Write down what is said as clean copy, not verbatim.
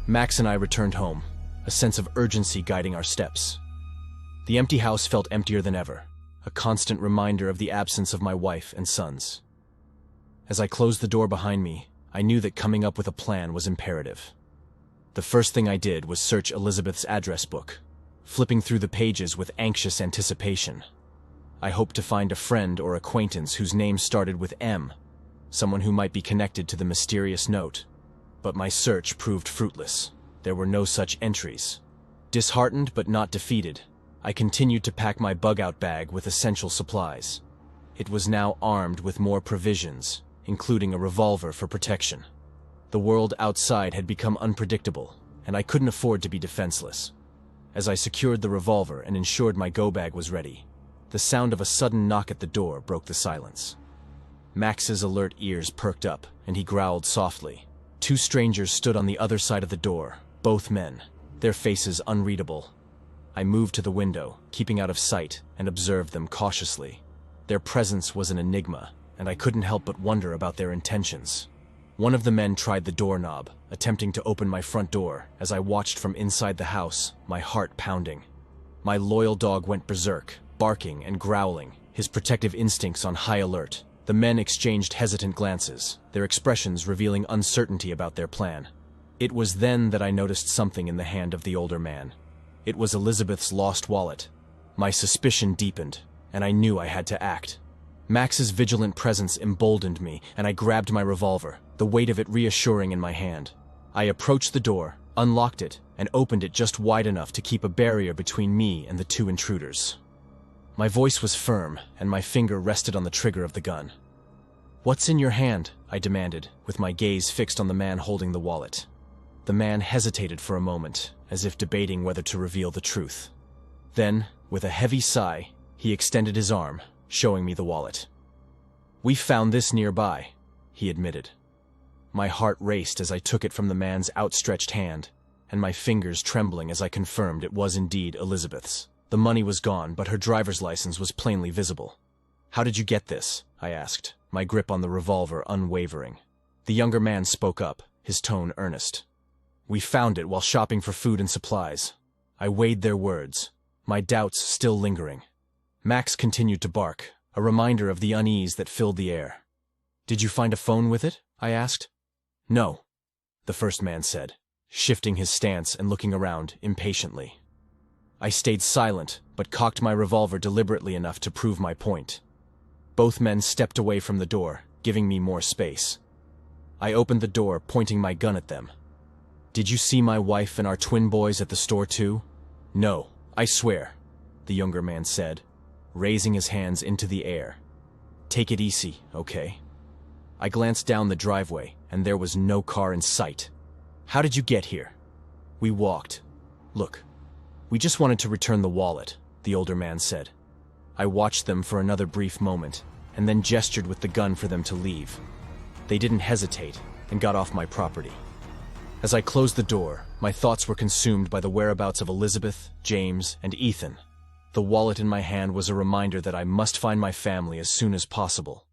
Max and I returned home, a sense of urgency guiding our steps. The empty house felt emptier than ever, a constant reminder of the absence of my wife and sons. As I closed the door behind me, I knew that coming up with a plan was imperative. The first thing I did was search Elizabeth's address book, flipping through the pages with anxious anticipation. I hoped to find a friend or acquaintance whose name started with M, someone who might be connected to the mysterious note. But my search proved fruitless. There were no such entries. Disheartened but not defeated, I continued to pack my bug-out bag with essential supplies. It was now armed with more provisions, including a revolver for protection. The world outside had become unpredictable, and I couldn't afford to be defenseless. As I secured the revolver and ensured my go-bag was ready, the sound of a sudden knock at the door broke the silence. Max's alert ears perked up, and he growled softly. Two strangers stood on the other side of the door, both men, their faces unreadable. I moved to the window, keeping out of sight, and observed them cautiously. Their presence was an enigma, and I couldn't help but wonder about their intentions. One of the men tried the doorknob, attempting to open my front door. As I watched from inside the house, my heart pounding. My loyal dog went berserk, barking and growling, his protective instincts on high alert. The men exchanged hesitant glances, their expressions revealing uncertainty about their plan. It was then that I noticed something in the hand of the older man. It was Elizabeth's lost wallet. My suspicion deepened, and I knew I had to act. Max's vigilant presence emboldened me, and I grabbed my revolver, the weight of it reassuring in my hand. I approached the door, unlocked it, and opened it just wide enough to keep a barrier between me and the two intruders. My voice was firm, and my finger rested on the trigger of the gun. "What's in your hand?" I demanded, with my gaze fixed on the man holding the wallet. The man hesitated for a moment, as if debating whether to reveal the truth. Then, with a heavy sigh, he extended his arm, showing me the wallet. "We found this nearby," he admitted. My heart raced as I took it from the man's outstretched hand, and my fingers trembling as I confirmed it was indeed Elizabeth's. The money was gone, but her driver's license was plainly visible. "How did you get this?" I asked, my grip on the revolver unwavering. The younger man spoke up, his tone earnest. "We found it while shopping for food and supplies." I weighed their words, my doubts still lingering. Max continued to bark, a reminder of the unease that filled the air. "Did you find a phone with it?" I asked. "No," the first man said, shifting his stance and looking around impatiently. I stayed silent, but cocked my revolver deliberately enough to prove my point. Both men stepped away from the door, giving me more space. I opened the door, pointing my gun at them. "Did you see my wife and our twin boys at the store too?" "No, I swear," the younger man said, raising his hands into the air. "Take it easy, okay?" I glanced down the driveway, and there was no car in sight. "How did you get here?" "We walked. Look, we just wanted to return the wallet," the older man said. I watched them for another brief moment, and then gestured with the gun for them to leave. They didn't hesitate, and got off my property. As I closed the door, my thoughts were consumed by the whereabouts of Elizabeth, James, and Ethan. The wallet in my hand was a reminder that I must find my family as soon as possible.